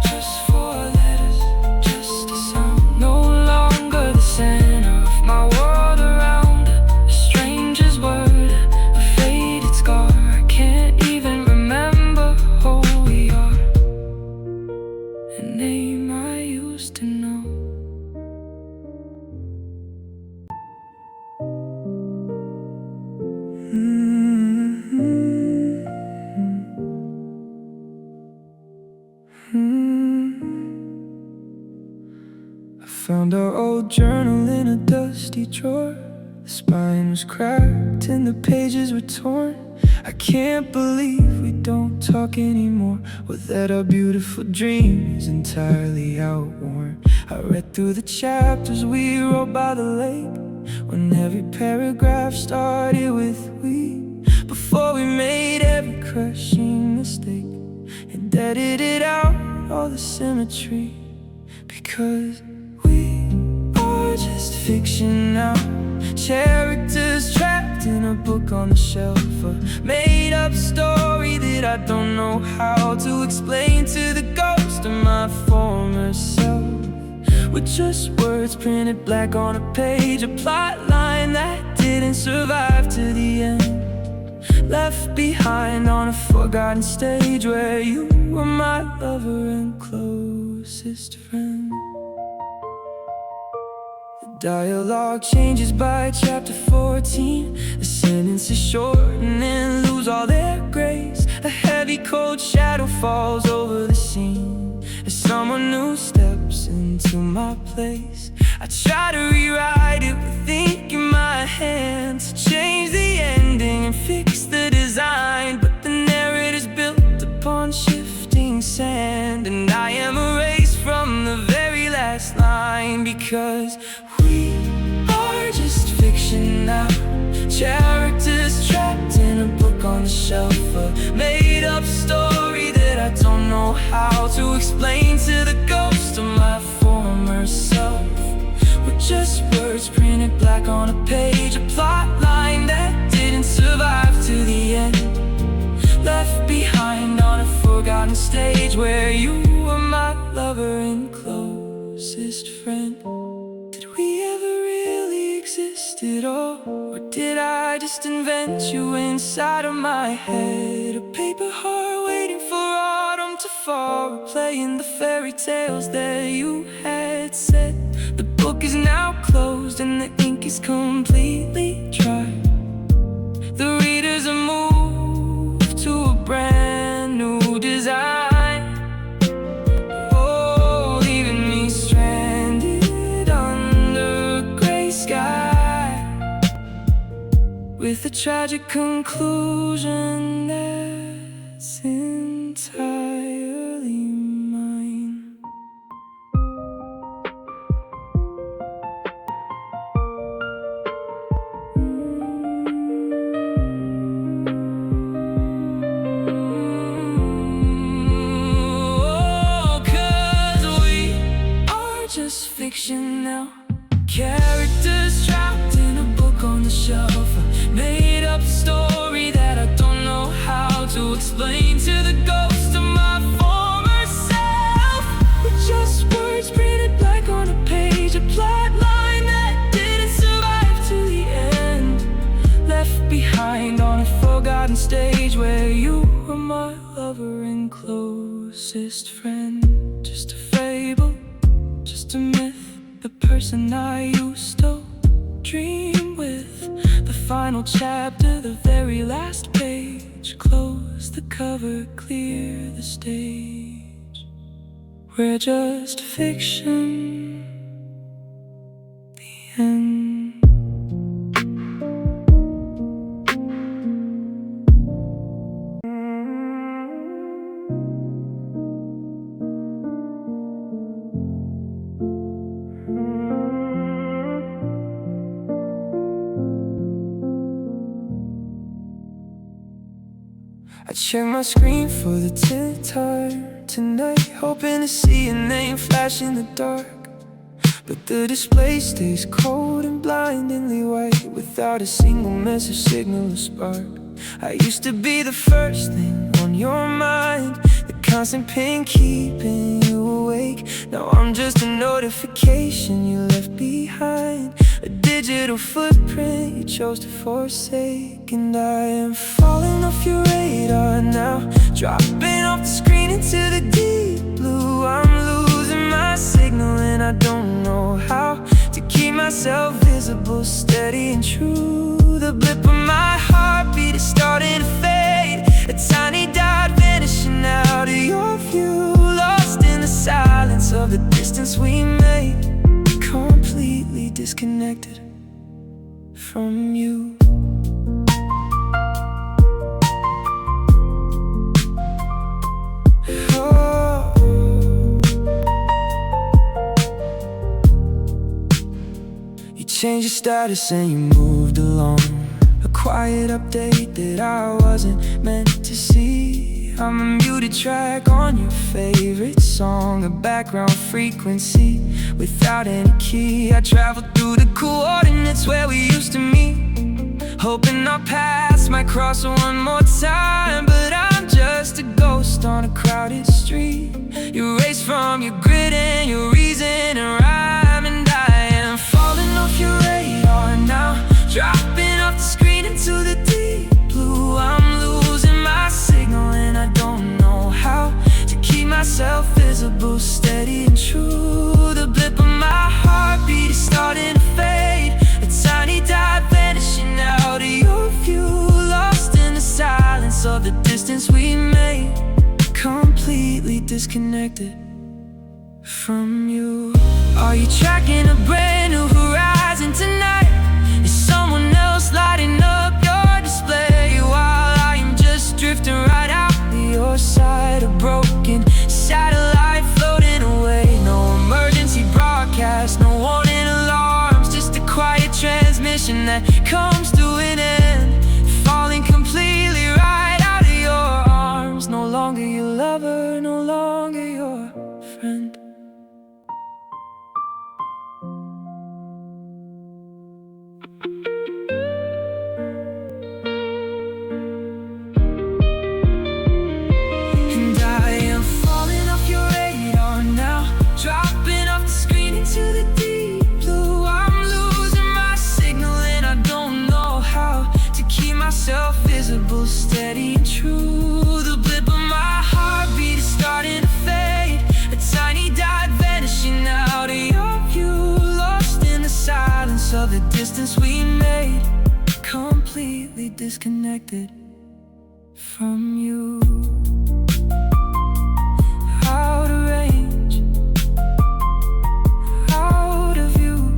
Just four letters, just a sound. No longer the center of my world around. A stranger's word, a faded scar. I can't even remember who we are. A name I used to know. I found our old journal in a dusty drawer. The spine was cracked and the pages were torn. I can't believe we don't talk anymore, or that our beautiful dream is entirely outworn. I read through the chapters we wrote by the lake, when every paragraph started with we, before we made every crushing mistake and edited out all the symmetry. Because we are just fiction now, characters trapped in a book on the shelf, a made-up story that I don't know how to explain to the ghost of my former self. With just words printed black on a page, a plot line that didn't survive to the end, left behind on a forgotten stage where you were my lover and closest friend. The dialogue changes by chapter 14. The sentences shorten and lose all their grace. A heavy cold shadow falls over the scene as someone new steps into my place. I try to rewrite it with ink in my hands, to change the ending and fix the design, but the narrative's built upon shifting sand, and I am erased from the very last line. Because we are just fiction now, characters trapped in a book on the shelf, a made-up story that I don't know how to explain to the ghost of my former self. With just words printed black on a page, a plot line that didn't survive to the end, left behind on a forgotten stage where you were my lover and closest friend. Did we ever really exist at all? Or did I just invent you inside of my head? A paper heart waiting for autumn to fall, replaying the fairy tales that you had said. The book is now closed and the ink is completely dry. The readers are moved to a brand new design. Oh, leaving me stranded under a gray sky, with a tragic conclusion that's entirely mine. Oh, 'cause we are just fiction now, characters trapped in a book on the shelf, a made-up story that I don't know how to explain to the ghost of my former self. With just words printed black on a page, a plot line that didn't survive to the end, left behind on a forgotten stage where you were my lover and closest friend. Just a fable, just a myth, the person I used to dream with. The final chapter, the very last page, close the cover, clear the stage. We're just fiction, the end. I check my screen for the 10th time tonight, hoping to see your name flash in the dark. But the display stays cold and blindingly white, without a single message signal or spark. I used to be the first thing on your mind, the constant pain keeping you awake. Now I'm just a notification you left behind, a digital footprint you chose to forsake. And I am falling off your radar now, dropping off the screen into the deep blue. I'm losing my signal and I don't know how to keep myself visible, steady and true. The blip of my heartbeat is starting to fade, a tiny dot vanishing out of your view, lost in the silence of the distance we made, completely disconnected from you. Oh. You changed your status and you moved along, a quiet update that I wasn't meant to see. I'm a muted track on your favorite song, a background frequency without any key. I traveled through the coordinates where we used to meet, hoping our paths might cross one more time. But I'm just a ghost on a crowded street, erased from your grid and your reason and rhyme. And I am falling off your radar now, dropping off the screen into the deep blue. I'm losing my signal and I don't know how to keep myself visible, steady and true. The blip of my heartbeat is starting to fade, a tiny dot vanishing out of your view, lost in the silence of the distance we made, completely disconnected from you. Are you tracking a brand new horizon tonight? Is someone else lighting up your display, while I am just drifting right out to your side, a broken satellite floating away? No emergency broadcast, no warning alarms, just a quiet transmission that comes to an end, falling completely right out of your arms. No longer your lover, no longer your friend. And I am falling off your radar now, dropping off the screen into the deep blue. I'm losing my signal and I don't know disconnected from you. Out of range, out of view.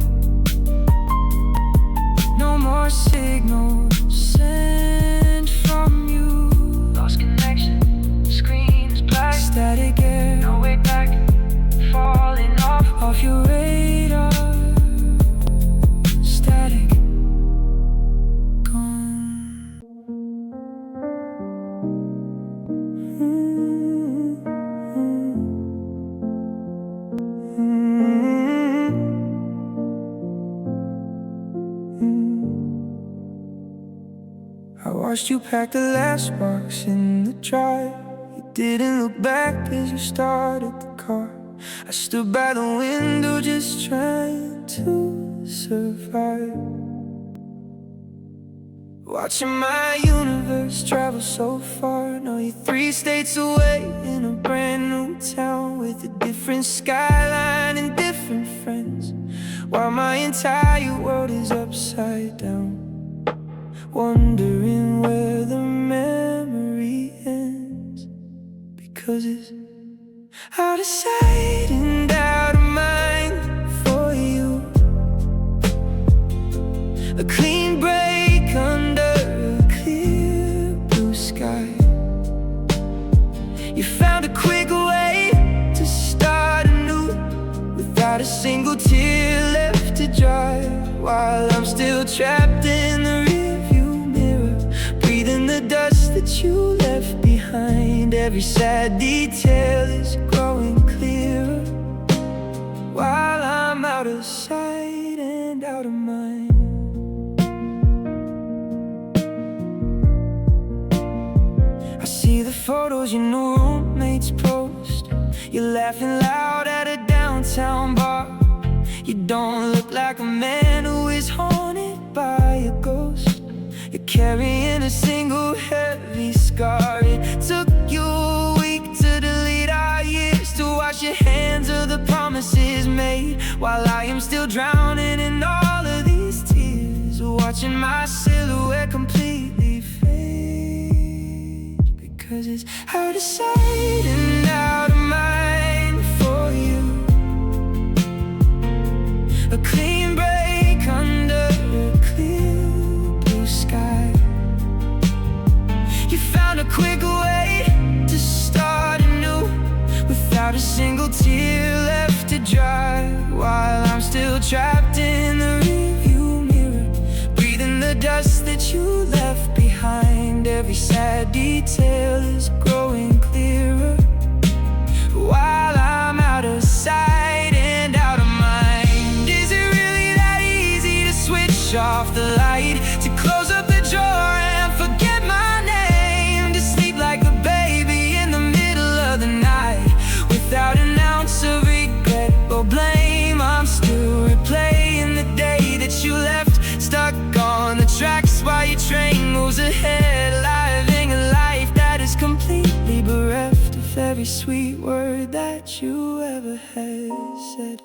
No more signals sent from you. Lost connection, screen is black. Static air, no way back. Falling off your radar. Static, gone. I watched you pack the last box in the drive. You didn't look back as you started the car. I stood by the window just trying to survive, watching my universe travel so far. Now you're 3 states away in a brand new town, with a different skyline and different friends, while my entire world is upside down. Wondering where the memory ends, because it's out of sight and out of mind for you. A clean break under a clear blue sky. You found a quick way to start anew, without a single tear left to dry, while I'm still trapped in the rearview mirror, breathing the dust that you left behind. Every sad detail is growing clearer, while I'm out of sight and out of mind. I see the photos your new roommates post. You're laughing loud at a downtown bar. You don't look like a man who is haunted by a ghost. You're carrying a single heavy scar. It took you a week to delete our years, to wash your hands of the promises made, while I am still drowning in all of these tears, watching my silhouette completely fade, because it's out of sight and out of mind for you. A clean break under a clear blue sky. You found a quick way to start anew, without a single tear left to dry, while I'm still trapped in the rearview mirror, breathing the dust that you left behind. Every sad detail is growing clearer, while I'm out of sight and out of mind. Is it really that easy to switch off the light, to close up the drawer and forget my name, to sleep like a baby in the middle of the night, without an ounce of regret or blame? I'm still replaying the day that you left, stuck on the tracks while your train moves ahead, living a life that is completely bereft of every sweet word that you ever had said.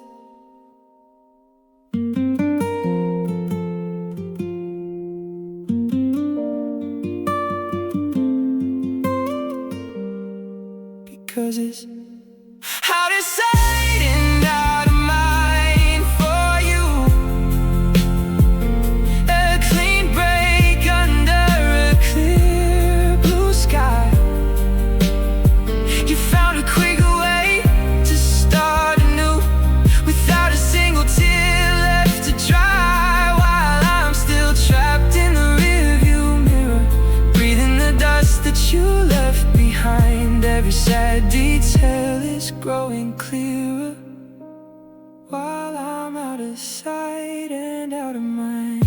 Because it's out of sight and out of mind for you. A clean break under a clear blue sky. You found a quick way to start anew, without a single tear left to dry, while I'm still trapped in the rearview mirror, breathing the dust that you left behind. Every sad detail is growing clearer, while I'm out of sight and out of mind.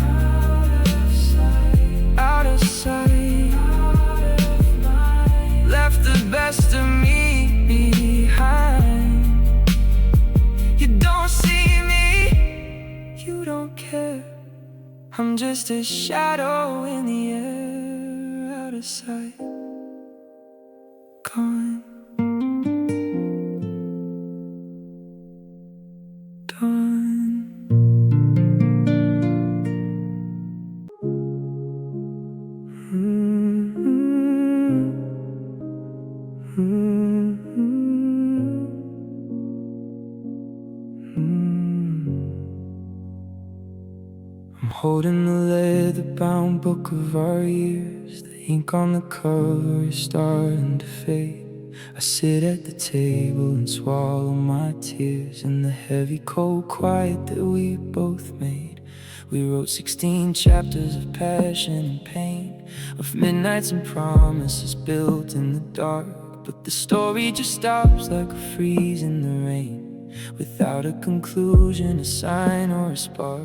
Out of sight, out of sight, out of mind. Left the best of me behind. You don't see me, you don't care. I'm just a shadow in the air, out of sight, gone, done. holding the leather-bound book of our years. The ink on the cover is starting to fade. I sit at the table and swallow my tears in the heavy, cold quiet that we both made. We wrote 16 chapters of passion and pain, of midnights and promises built in the dark. But the story just stops like a freeze in the rain, without a conclusion, a sign, or a spark.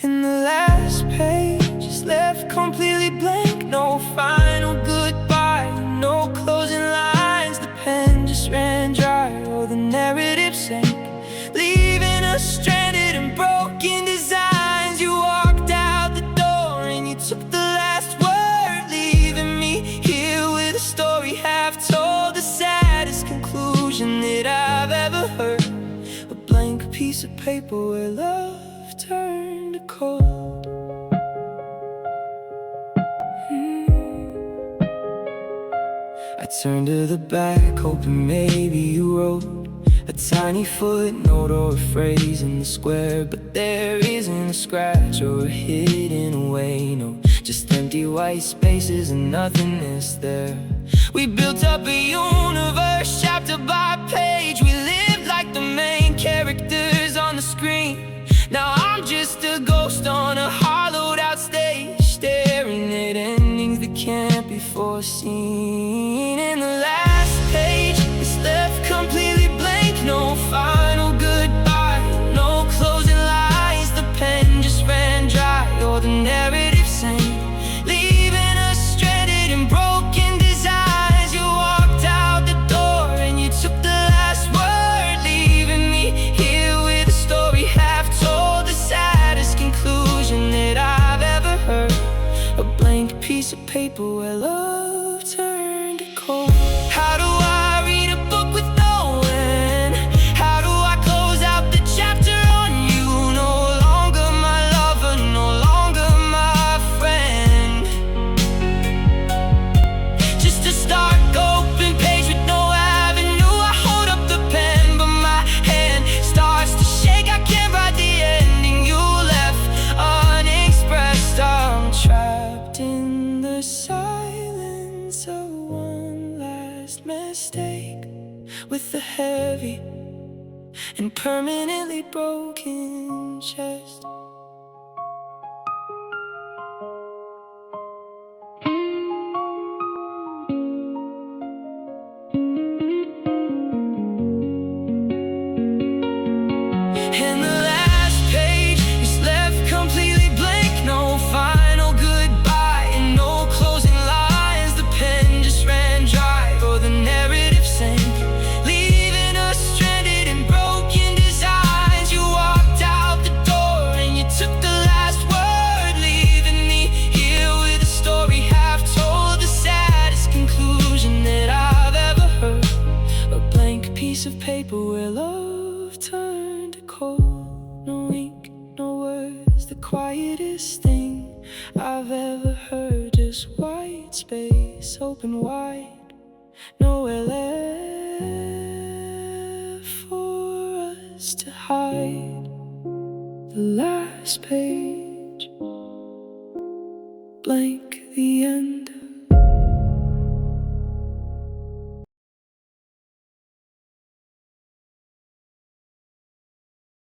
And the last page is left completely blank. No final goodbye, no closing lines. The pen just ran dry, or the narrative sank, leaving us stranded in broken designs. You walked out the door and you took the last word, leaving me here with a story half told, the saddest conclusion that I've ever heard. A blank piece of paper where love turned to cold. I turned to the back, hoping maybe you wrote a tiny footnote or a phrase in the square. But there isn't a scratch or a hidden away, no, just empty white spaces and nothingness there. We built up a universe chapter by page. We lived like the main characters on the screen. Now I'm just a ghost on a hollowed out stage, staring at endings that can't be foreseen. And the last page is left completely blank. No final goodbye, no closing lines. The pen just ran dry, or the narrative sank, leaving us stranded in broken designs. You walked out the door and you took the last word, leaving me here with a story half told, the saddest conclusion that I've ever heard. A blank piece of paper where love turned to cold. How do I read a book with no end? How do I close out the chapter on you? No longer my lover, no longer my friend. Just a stark open page with no avenue. I hold up the pen, but my hand starts to shake. I can't write the ending you left unexpressed. I'm trapped in the silence of one last mistake, with a heavy and permanently broken chest. And the last page is left completely blank. No final goodbye and no closing lines. The pen just ran dry, or the narrative sank, leaving us stranded in broken designs. You walked out the door and you took the last word, leaving me here with a story half told, the saddest conclusion that I've ever heard. A blank piece of paper where love turned to cold. No ink, no words, the quietest thing I've ever heard. Just white space, open wide, nowhere left for us to hide. The last page, blank, the end.